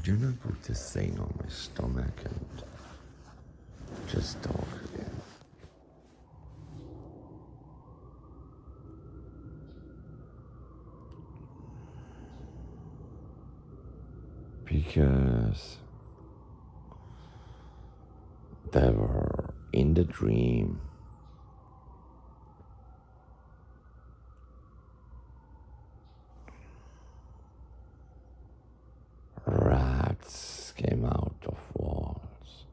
I'm gonna put this thing on my stomach and just talk again. Because they were in the dream. Rats came out of walls.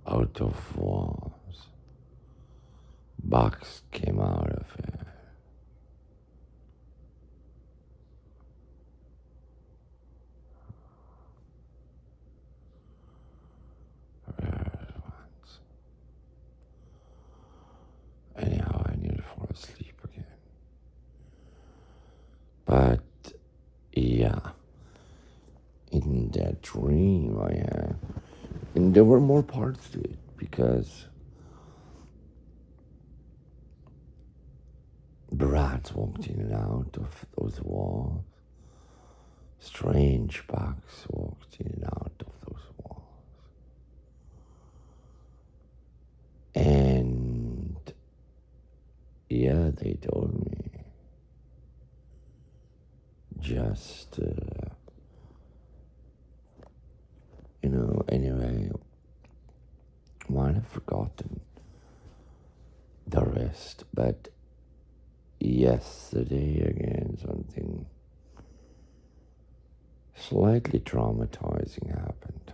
Out of walls. Bugs came out of it. Anyhow, I need to fall asleep again. But yeah, in that dream I had, and there were more parts to it because the rats walked in and out of those walls. Strange bugs walked in and out of those walls. And yeah, they told me just, anyway, might have forgotten the rest, but yesterday again, something slightly traumatizing happened.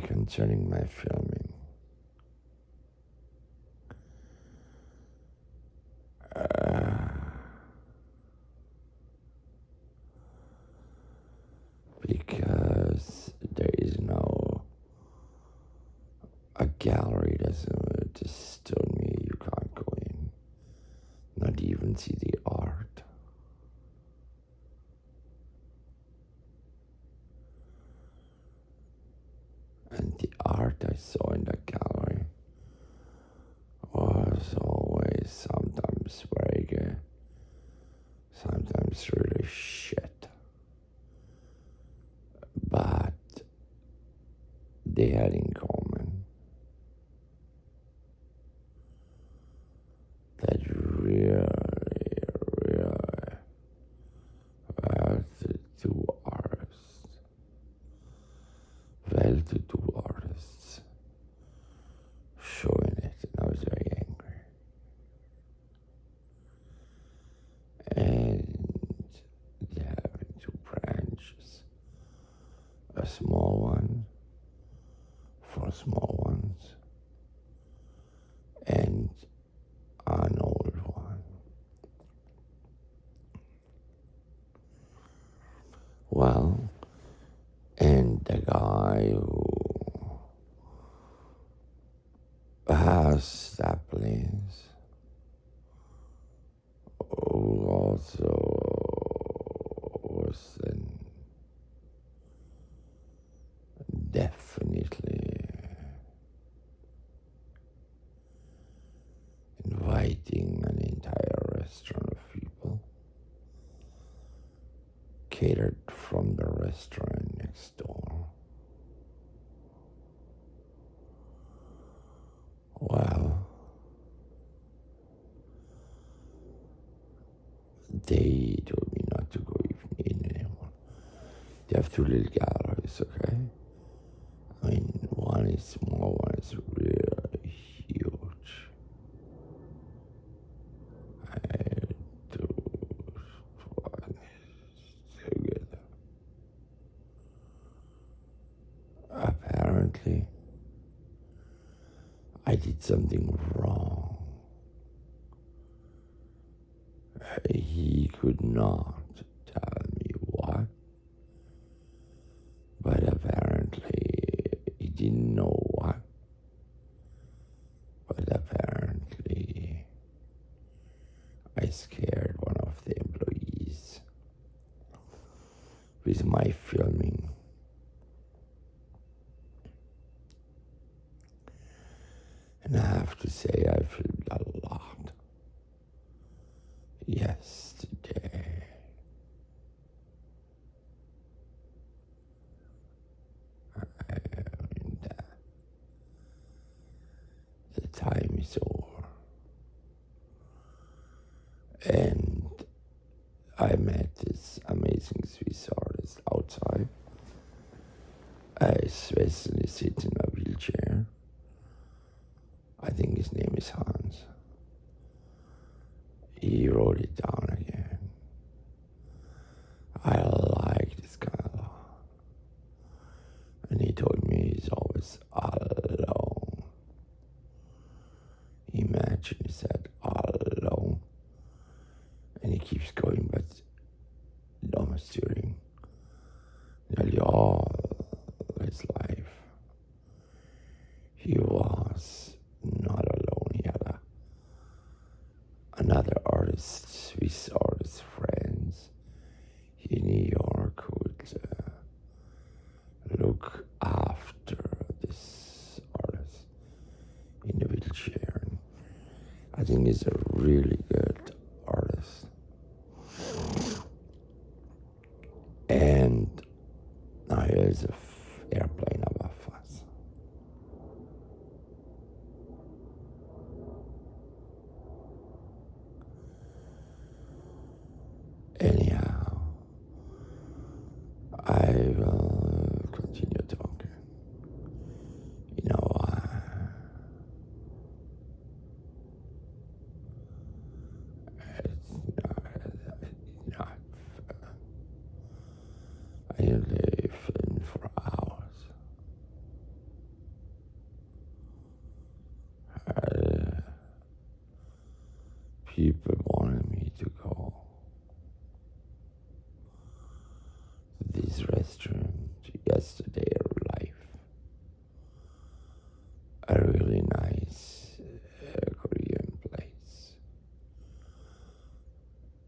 Concerning my filming. Because there is no a gallery doesn't just told me you can't go in, not even see the art. And the art I saw in the gallery was always sometimes very good, sometimes really shit. But they had in common that really well-to-do artists showing it, and I was very angry. And they have two branches, a small one for small ones and an old one. Well, and the guy who has that place who also was then definitely inviting an entire restaurant of people catered from the restaurant next door. Well, they told me not to go even in anymore. They have two little galleries, okay? I mean, one is small, one is really huge. And those one is together. Apparently, I did something wrong. He could not tell me what, but apparently he didn't know what, but apparently I scared one of the employees with my filming. And I have to say, I filmed a lot yesterday. And the time is over. And I met this amazing Swiss artist outside. Switzerland is sitting in a wheelchair. I think his name is Hans. He wrote it down again. I like this guy a lot. And he told me he's always alone. Imagine, he said, alone. And he keeps going, but almost during nearly all his life, he was not alone. He had another artist, Swiss artist friends in New York who would look after this artist in the wheelchair. And I think he's a really good artist. And now here's an airplane above us. Anyhow, I will continue talking. You know, it's not. I usually film for hours. People wanted me to go to this restaurant yesterday live. A really nice Korean place.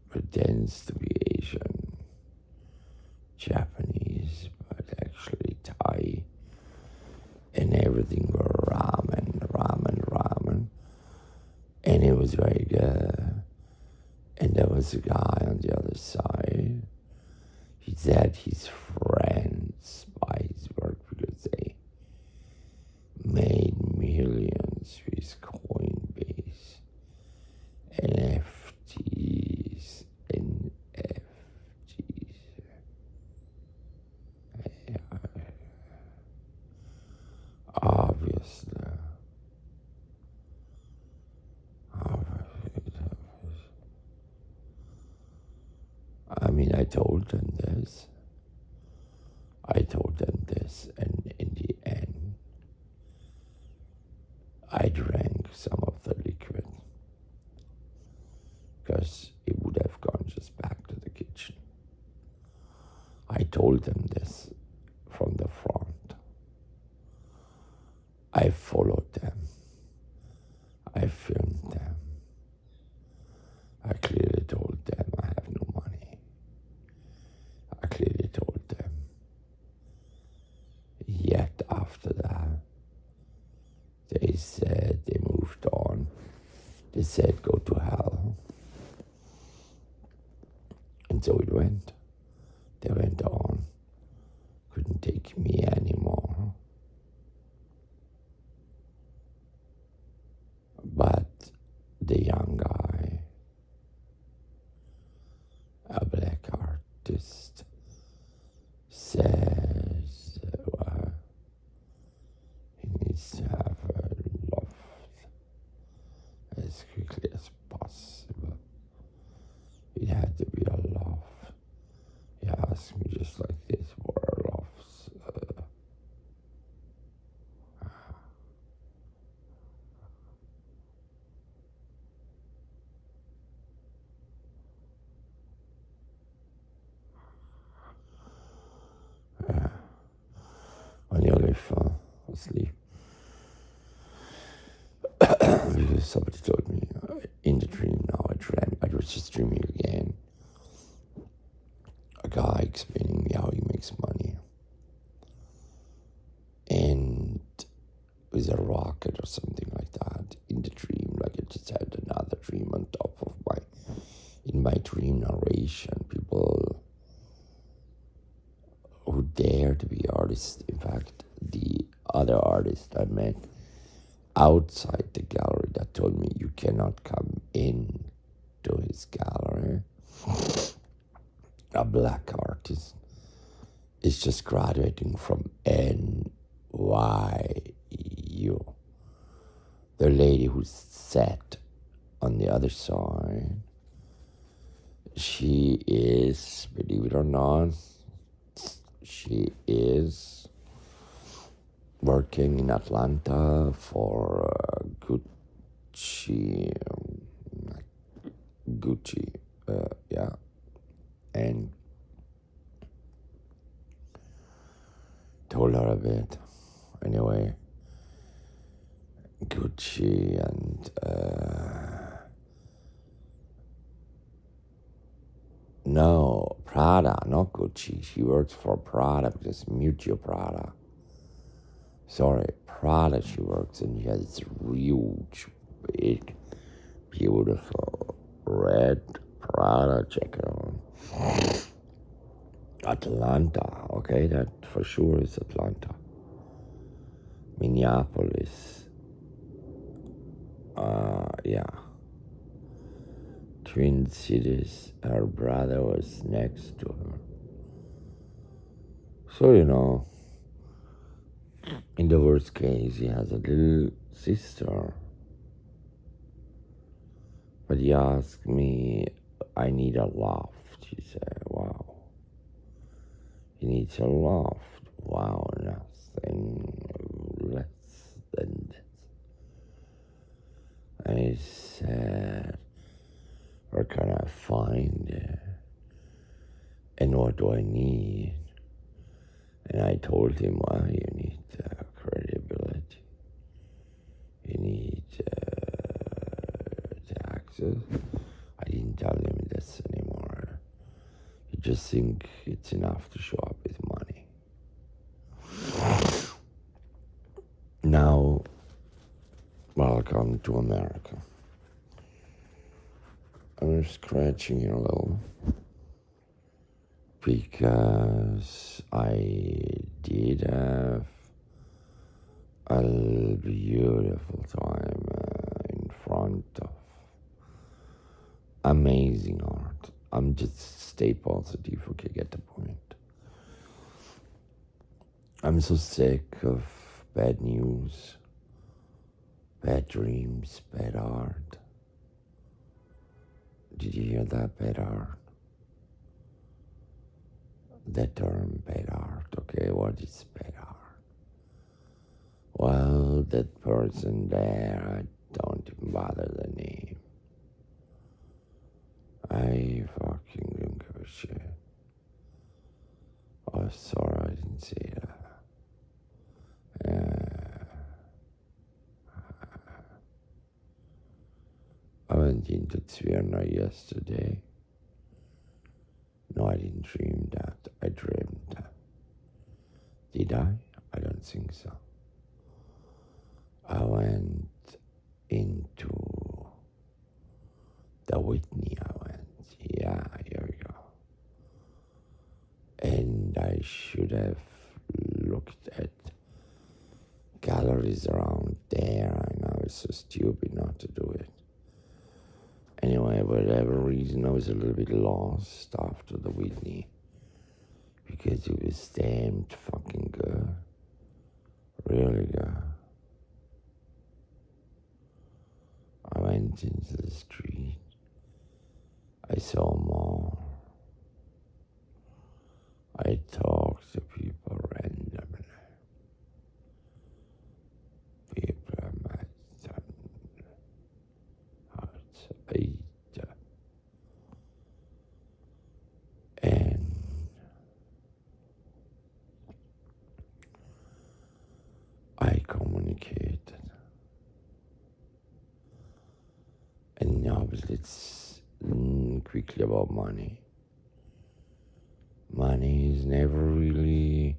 Pretends to be Asian, Japanese, but actually Thai. And everything were ramen. And it was very good. And there was a guy on the other side. He said he's friends by his work because they made millions with Coinbase, NFTs, obviously. I mean, I told them this, and in the end, I drank some of the liquid, because it would have gone just back to the kitchen. I told them this from the front. I followed them. I filmed them. I clearly told them I have no money. I clearly told them. Yet after that, they said they moved on. They said go to hell. And so it went. They went on. Couldn't take me anymore. But the young guy, a black artist, says he needs to have a loft as quickly as possible. It had to be a loft. He asked me just like this, what are lofts? When you fall asleep. Because somebody told me in the dream now, I was just dreaming again. A guy explaining me how he makes money. And with a rocket or something like that. just had another dream on top of in my dream narration. People who dare to be artists. In fact, the other artist I met outside the gallery that told me you cannot come in to his gallery, a black artist, is just graduating from NYU. The lady who sat on the other side, she is, believe it or not, she is working in Atlanta for Gucci, yeah, and told her a bit. Anyway, Gucci and no, Prada, not Gucci. She works for Prada because Mutual Prada. Sorry, Prada she works in. She has this huge, big, beautiful red Prada jacket on. Atlanta, okay, that for sure is Atlanta. Minneapolis, yeah. Twin Cities, her brother was next to her. So, in the worst case, he has a little sister. But he asked me, I need a loft. She said, wow. He needs a loft. Wow, nothing less than this. I said, where can I find it? And what do I need? And I told him, well, you need credibility. You need taxes. I didn't tell him this anymore. You just think it's enough to show up with money. Now, welcome to America. I'm scratching here a little because I did have a beautiful time in front of amazing art. I'm just stay positive, okay, get the point. I'm so sick of bad news, bad dreams, bad art. Did you hear that? Bad art? That term, bad art, okay, what is bad art? Well, that person there, I don't even bother the name. I fucking don't give a shit. Oh, sorry, I didn't say that. I went into Zwirna yesterday. No, I didn't dream that. I dreamed that. Did I? I don't think so. I went into the Whitney. Yeah, here we go. And I should have looked at galleries around there, and I was so stupid not to do it. Anyway, whatever reason, I was a little bit lost after the Whitney because it was damned fucking good. Really good. I went into the street. I saw more. I talked to people randomly. People I met outside. And I communicated. And obviously it's quickly about money. Money is never really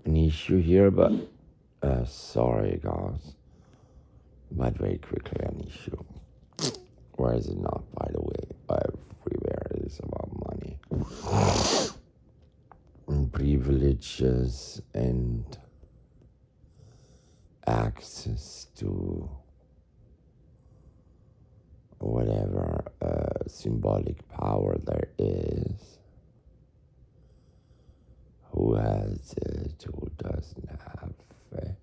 an issue here, but sorry guys. but very quickly an issue. Where is it not, by the way? Everywhere it is about money. And privileges and access to whatever symbolic power there is. Who has it, who doesn't have it.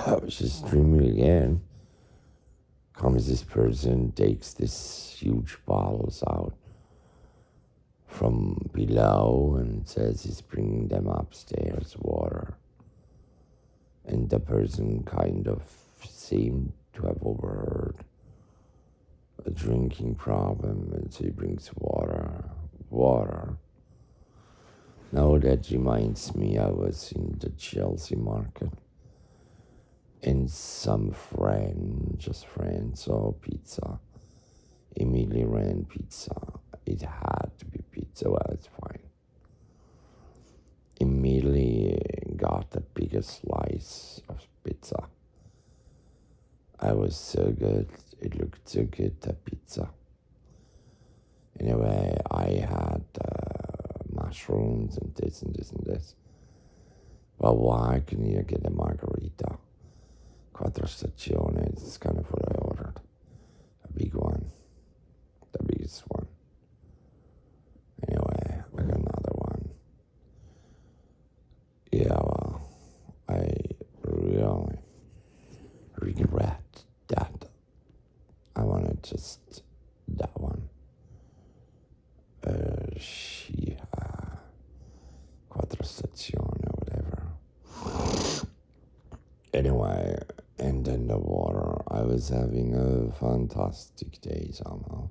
I was just dreaming again. Comes this person, takes these huge bottles out from below and says he's bringing them upstairs, water. And the person kind of seemed to have overheard a drinking problem, and so he brings water. Now that reminds me, I was in the Chelsea market, and some friends saw pizza. Immediately ran pizza. It had to be pizza. Well, it's fine. Immediately got the biggest slice of pizza. I was so good. It looked so good, the pizza. Anyway, I had mushrooms and this and this and this. Well, why couldn't you get a margarita? Quattro Stagione, it's kind of what I ordered. A big one. The biggest one. Anyway, I got another one. Yeah, well, I really regret that. I wanted just that one. Quattro Stagione or whatever. Anyway, and then the water. I was having a fantastic day somehow.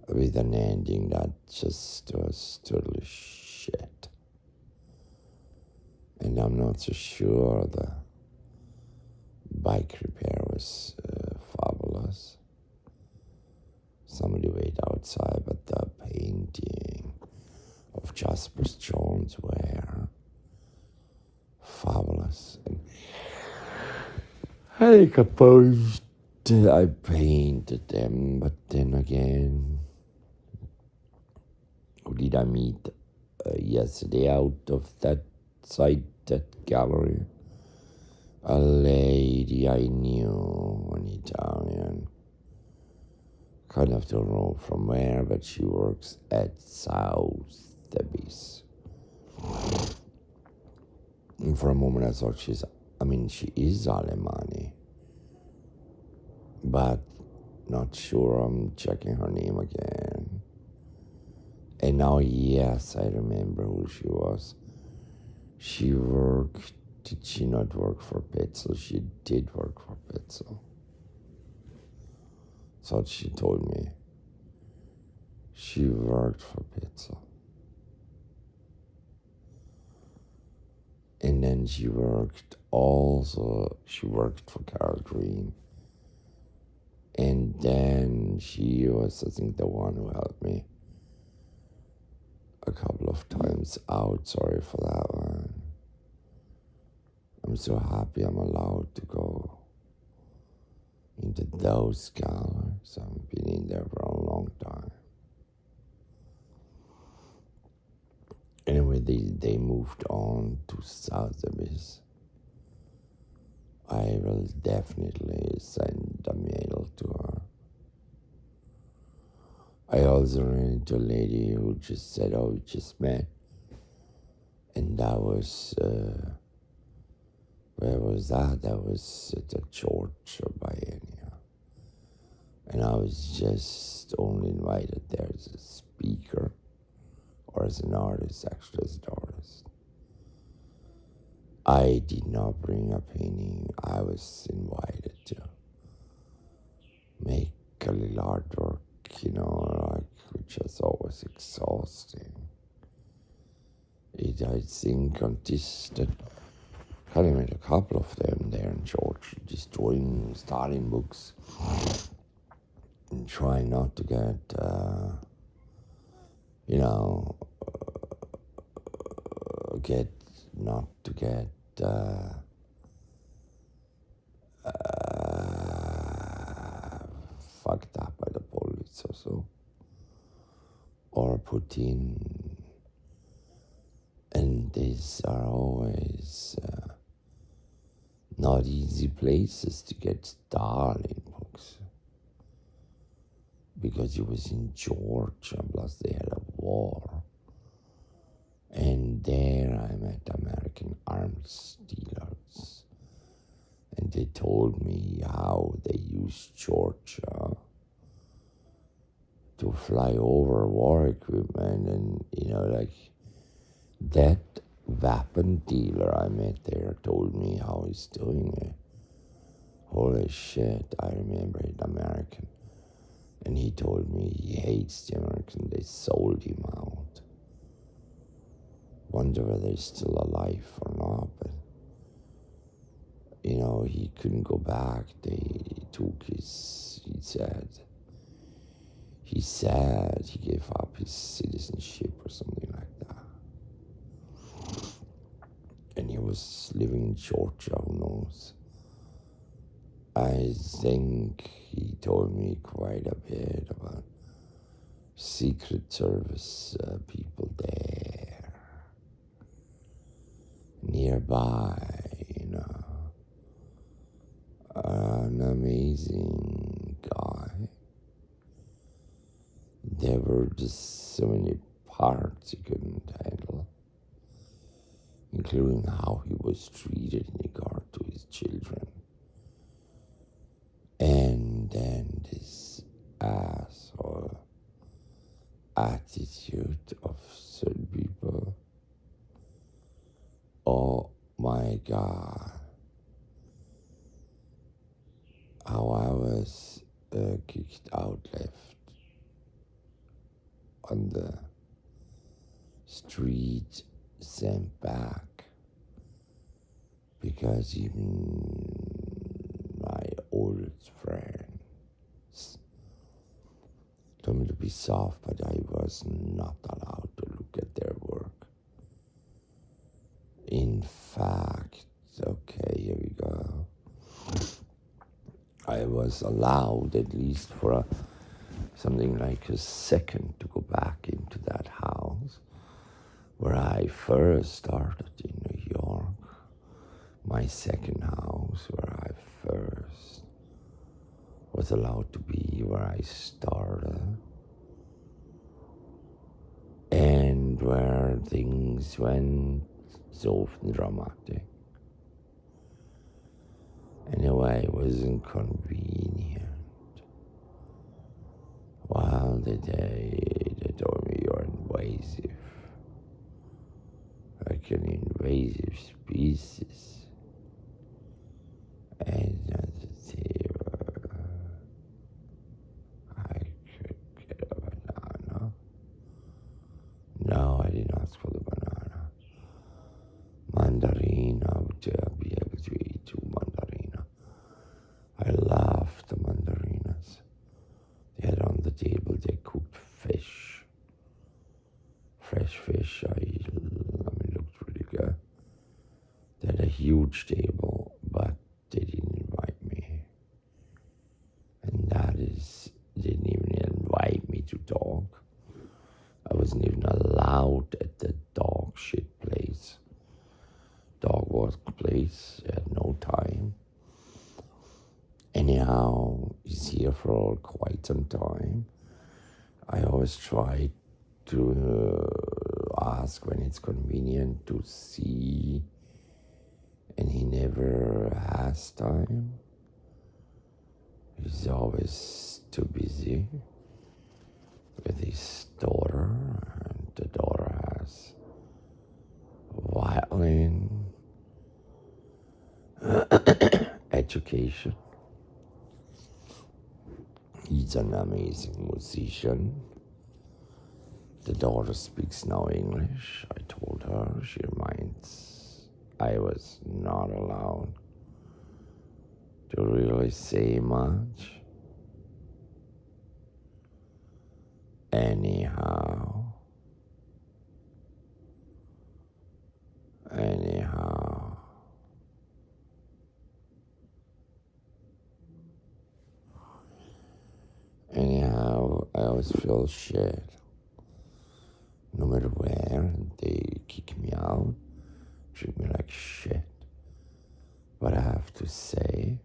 With an ending that just was totally shit. And I'm not so sure the bike repair was fabulous. Somebody wait outside, but the painting of Jasper Jones were fabulous. And I composed, I painted them, but then again, who did I meet yesterday out of that site, that gallery? A lady I knew, an Italian. Kind of don't know from where, but she works at South Abyss. And for a moment I thought she is Alemani. But not sure, I'm checking her name again. And now, yes, I remember who she was. Did she not work for Petzel? She did work for Petzel. So she told me. She worked for Petzel. And then she worked for Carol Green. And then she was, I think, the one who helped me a couple of times out. Sorry for that one. I'm so happy I'm allowed to go into those galleries. I've been in there for a long time. Anyway, they moved on to South Abyss. I will definitely send a mail to her. I also ran into a lady who just said, oh, we just met. And that was, where was that? That was at the Church of Biennia. And I was just only invited there as a speaker or as an artist, actually as an artist. I did not bring a painting. I was invited to make a little artwork, which I thought was exhausting. I think consisted Cutting met a couple of them there in Georgia, destroying, starting books, and trying not to get, you know, not to get fucked up by the police or so, or put in. And these are always not easy places to get started in books, because it was in Georgia, plus they had a war. And there I met American arms dealers, and they told me how they used Georgia to fly over war equipment, and like that weapon dealer I met there told me how he's doing it. Holy shit, I remember it, American. And he told me he hates the American, they sold him out. Wonder whether he's still alive or not, but he couldn't go back. They took he said he gave up his citizenship or something like that. And he was living in Georgia, who knows. I think he told me quite a bit about Secret Service people there, nearby, an amazing guy. There were just so many parts he couldn't handle, including how he was treated in regard to his children. And then this asshole attitude of certain people. Oh my God. How I was kicked out, left on the street, sent back, because even my old friends told me to be soft, but I was not allowed to look at their work. In fact, okay, here we go. I was allowed, at least for something like a second, to go back into that house where I first started in New York, my second house where I first was allowed to be, where I started, and where things went so often dramatic. Anyway, it was inconvenient. Well, they told me you're invasive, like an invasive species. And I could get a banana. No, I didn't ask for the banana. Mandarin, I would be able to eat 2 mandarina. I love the mandarinas. They had on the table, they cooked fish. Fresh fish, looked really good. They had a huge table, but they didn't invite me. And they didn't even invite me to talk. I wasn't even allowed at the dog shit place. Dog work place, I had no time. Anyhow, he's here for quite some time. I always try to ask when it's convenient to see, and he never has time. He's always too busy with his daughter, and the daughter has violin education. He's an amazing musician. The daughter speaks now English. I told her she reminds I was not allowed to really say much. Anyhow, anyhow, anyhow, I always feel shit. No matter where, they kick me out, treat me like shit. But I have to say,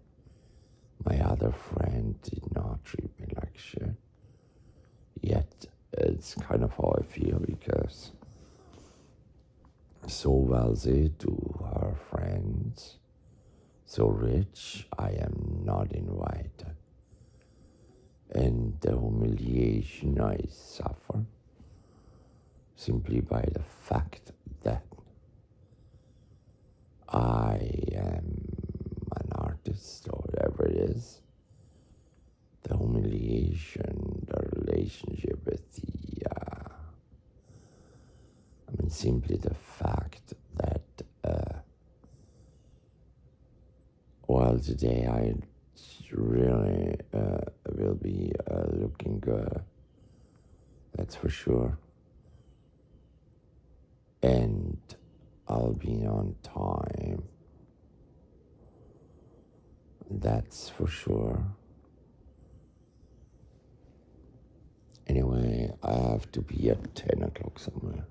my other friend did not treat me like shit. Yet, it's kind of how I feel because so wealthy to her friends, so rich, I am not invited. And the humiliation I suffer simply by the fact that I am an artist or whatever it is, the humiliation, the relationship with simply the fact that, today I really will be looking good, that's for sure. And I'll be on time, that's for sure. Anyway, I have to be at 10 o'clock somewhere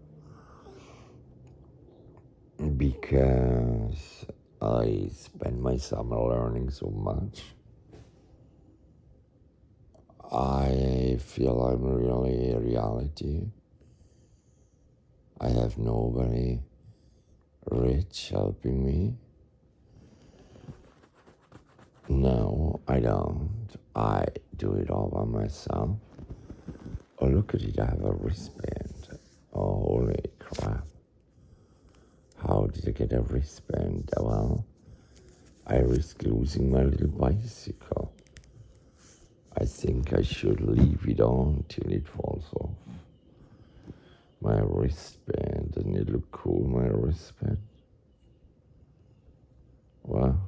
because I spend my summer learning so much. I feel I'm really a reality. I have nobody rich helping me. No, I don't. I do it all by myself. Oh, look at it, I have a wristband. Oh, holy crap. How did I get a wristband? Well, I risk losing my little bicycle. I think I should leave it on till it falls off. My wristband, doesn't it look cool, my wristband? Well,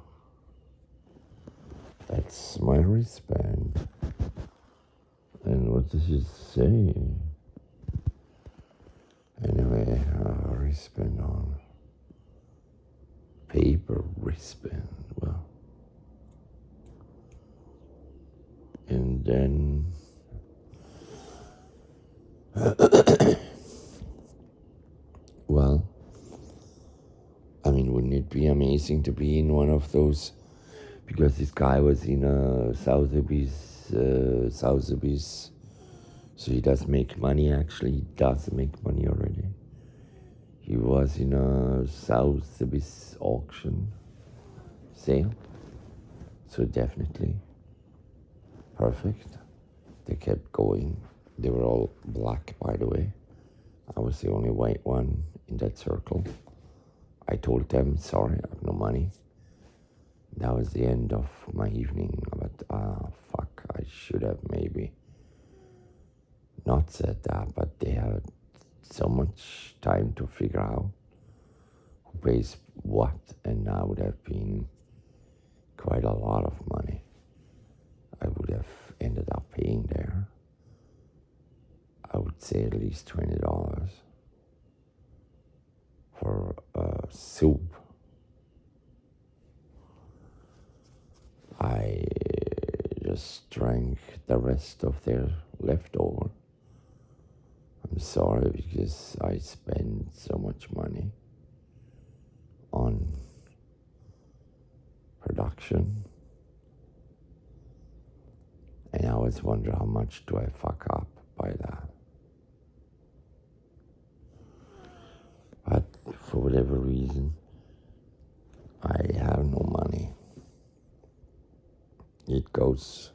that's my wristband. And what does it say? Anyway, a wristband on. Paper wristband, well. And then well, I mean, wouldn't it be amazing to be in one of those? Because this guy was in Sotheby's, so he does make money. Actually, he does make money already. He was in a Sotheby's auction sale, so definitely perfect. They kept going. They were all black, by the way. I was the only white one in that circle. I told them, sorry, I have no money. That was the end of my evening, but fuck, I should have maybe not said that, but they had so much time to figure out who pays what, and that would have been quite a lot of money. I would have ended up paying there. I would say at least $20 for soup. I just drank the rest of their leftover. I'm sorry because I spent so much money on production. And I always wonder how much do I fuck up by that. But for whatever reason, I have no money. It goes,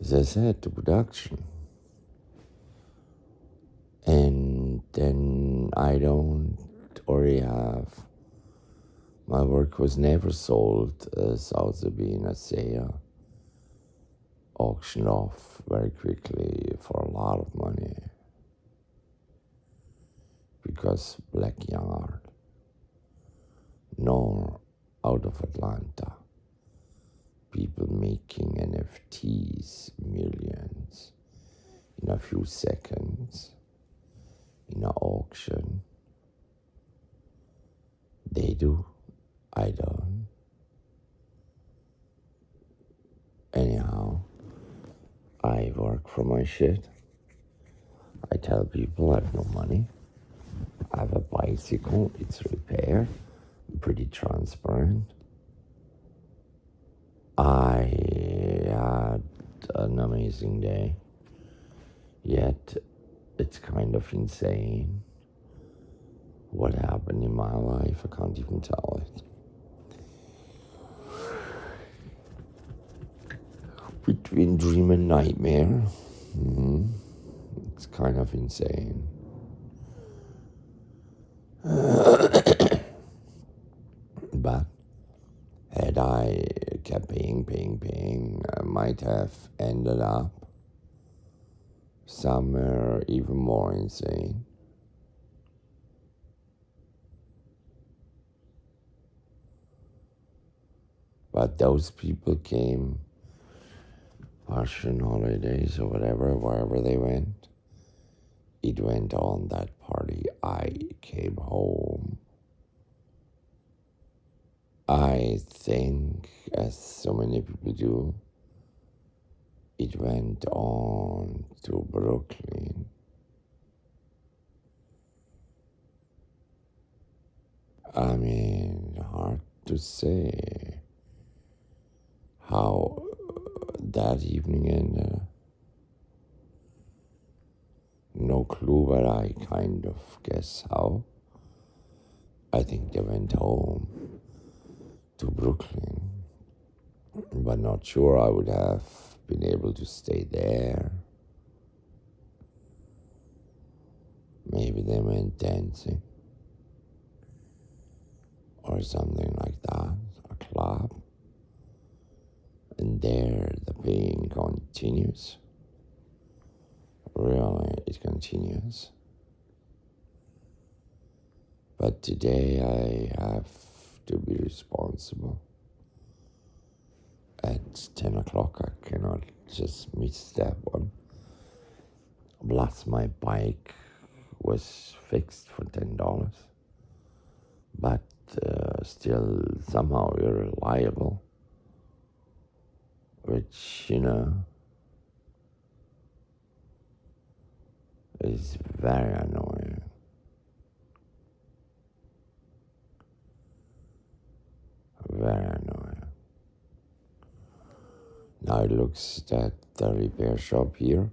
as I said, to production. And then I don't already have, my work was never sold as Sotheby in a sale, auctioned off very quickly for a lot of money. Because black young art, nor out of Atlanta. People making NFTs, millions, in a few seconds, in an auction. They do, I don't. Anyhow, I work for my shit. I tell people I have no money. I have a bicycle, it's repaired, pretty transparent. I had an amazing day, yet it's kind of insane what happened in my life. I can't even tell it. Between dream and nightmare, it's kind of insane. But had I kept paying, I might have ended up somewhere even more insane. But those people came, Russian holidays or whatever, wherever they went. It went on that party. I came home. I think, as so many people do, it went on to Brooklyn. I mean, hard to say how that evening ended. No clue, but I kind of guess how. I think they went home to Brooklyn, but not sure I would have been able to stay there. Maybe they went dancing or something like that, a club. And there the pain continues. Really, it continues. But today I have to be responsible. At 10 o'clock I cannot just miss that one. Plus my bike was fixed for $10. But still somehow irreliable. Which, is very annoying. Very annoying. Now it looks that the repair shop here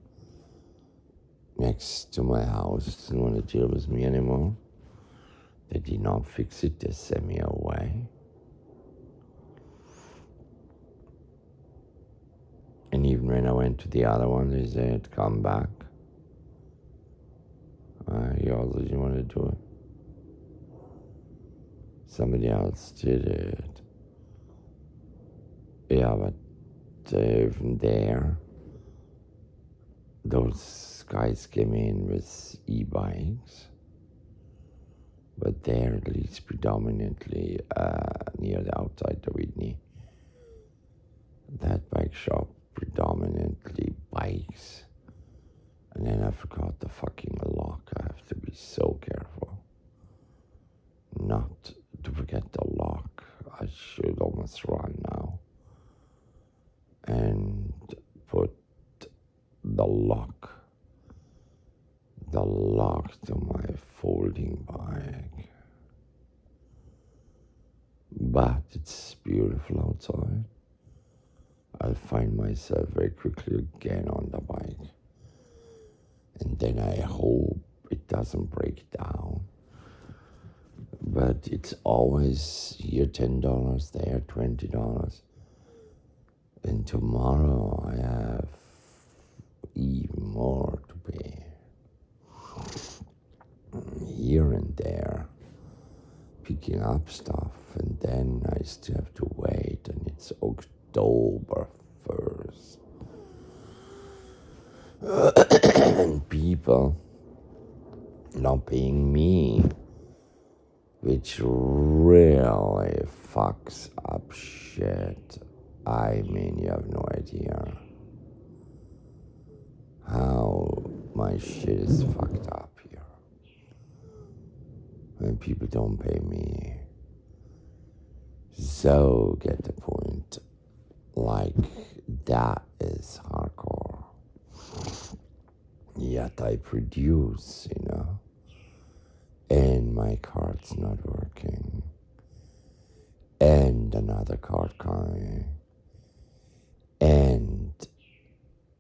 next to my house doesn't want to deal with me anymore. They did not fix it, they sent me away. And even when I went to the other one, they said, come back. He also didn't want to do it. Somebody else did it. Yeah, but even there, those guys came in with e-bikes. But they're at least predominantly near the outside the Whitney. That bike shop predominantly bikes. And then I forgot the fucking lock. I have to be so careful not to forget the lock. I should almost run now and put the lock to my folding bike. But it's beautiful outside. I'll find myself very quickly again on the bike. And then I hope it doesn't break down. But it's always here $10, there $20. And tomorrow I have even more to pay. Here and there, picking up stuff, and then I still have to wait, and it's October 1st. And people not paying me which really fucks up shit. I mean, you have no idea how my shit is fucked up here. When people don't pay me, so get the point. Like, that is hardcore. Yet I produce, and my card's not working, and another card coming, and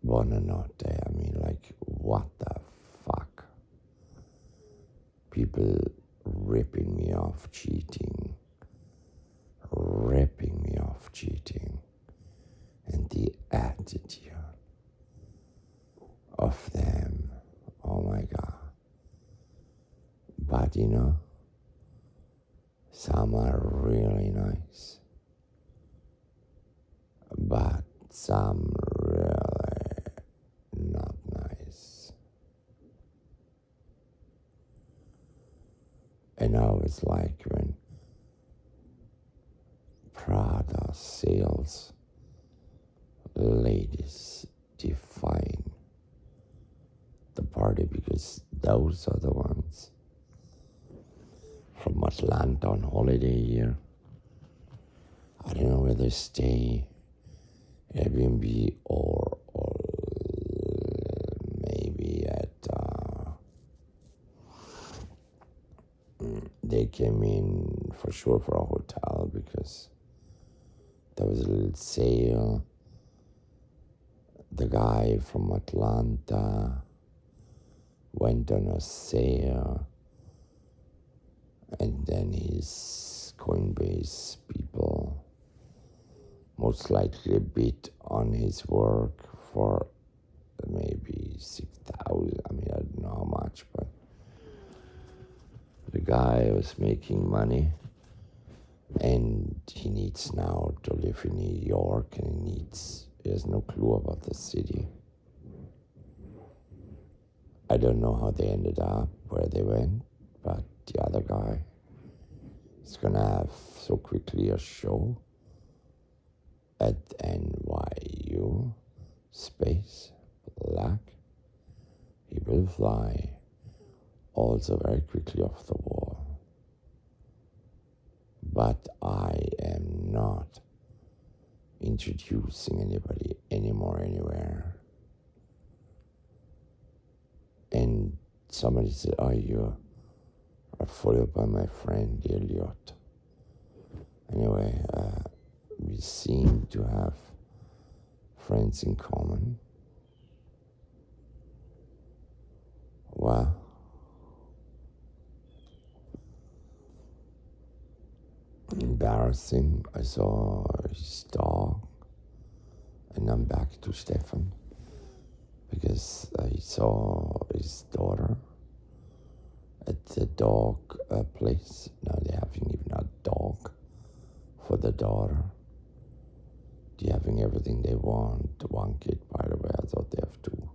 buonanotte. I mean, like, what the fuck? People ripping me off cheating, and the attitude of them, oh my god. But some are really nice, but some really not nice. And I was like, when Prada sales ladies define the party, because those are the ones from Atlanta on holiday here. I don't know where they stay, Airbnb or maybe at they came in for sure for a hotel, because there was a little sale. The guy from Atlanta went on a sale, and then his Coinbase people most likely bid on his work for maybe 6,000. I mean, I don't know how much, but the guy was making money, and he needs now to live in New York, and he has no clue about the city. I don't know how they ended up, where they went, but the other guy is gonna have so quickly a show at NYU space black. He will fly also very quickly off the wall. But I am not introducing anybody anymore anywhere. And somebody said, oh, you are followed by my friend Elliot. Anyway, we seem to have friends in common. Well, embarrassing. I saw his dog, and I'm back to Stefan, because I saw his daughter at the dog place. Now they're having even a dog for the daughter. They're having everything they want. One kid, by the way, I thought they have two.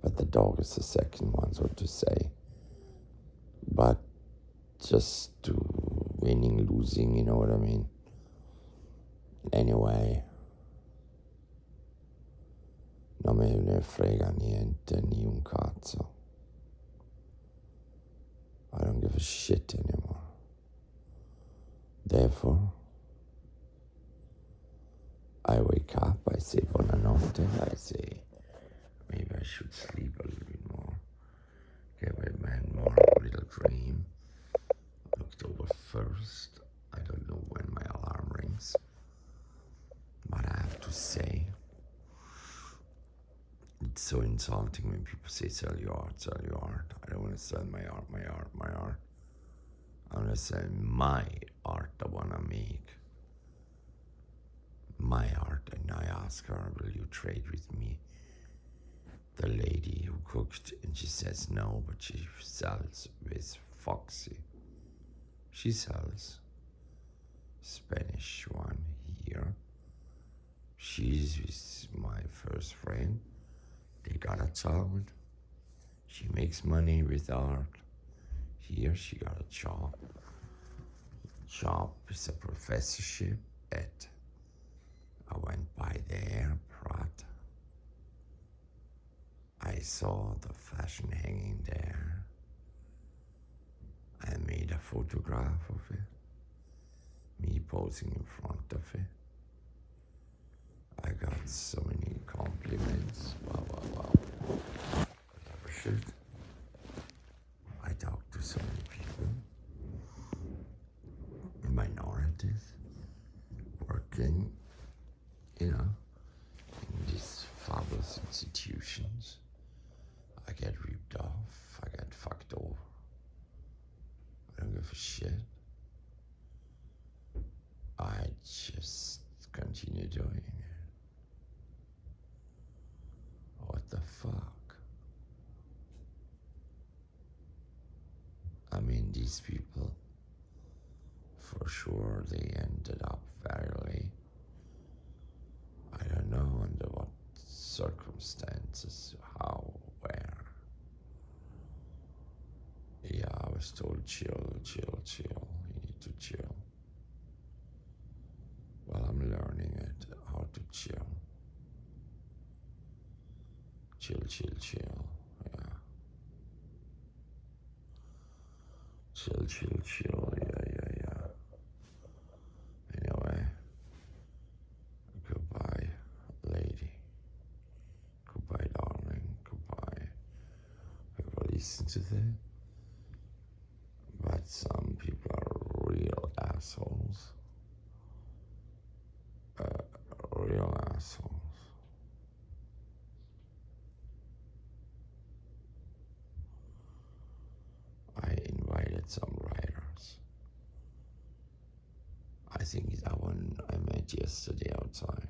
But the dog is the second one, so to say. But just to winning, losing, you know what I mean? Anyway, non me ne frega niente, ni un cazzo. I don't give a shit anymore. Therefore, I wake up, I say buonanotte, I say maybe I should sleep a little bit more, get my man more a little dream. October 1st, I don't know when my alarm rings, but I have to say, it's so insulting when people say sell your art, sell your art. I don't want to sell my art. I want to sell my art, I want to make my art. And I ask her, will you trade with me? The lady who cooked, and she says no, but she sells with Foxy. She sells Spanish one here. She's with my first friend. They got a child. She makes money with art. Here she got a job. Job is a professorship at. I went by there, Pratt. I saw the fashion hanging there. I made a photograph of it. Me posing in front of it. I got so many compliments. Wow. Whatever shit. I talked to so many people. Minorities. Working, in these fabulous institutions. I get ripped off. I get fucked over. I don't give a shit. I just continue doing it. What the fuck? I mean, these people, for sure, they ended up very late. I don't know under what circumstances, how, where. Yeah, I was told chill. You need to chill. Well, I'm learning it, how to chill. Chill. Yeah. Chill. Yeah. Anyway, goodbye, lady. Goodbye, darling. Goodbye. Whoever listens to this. But some people are real assholes. Real assholes. I invited some writers. I think that one I met yesterday outside.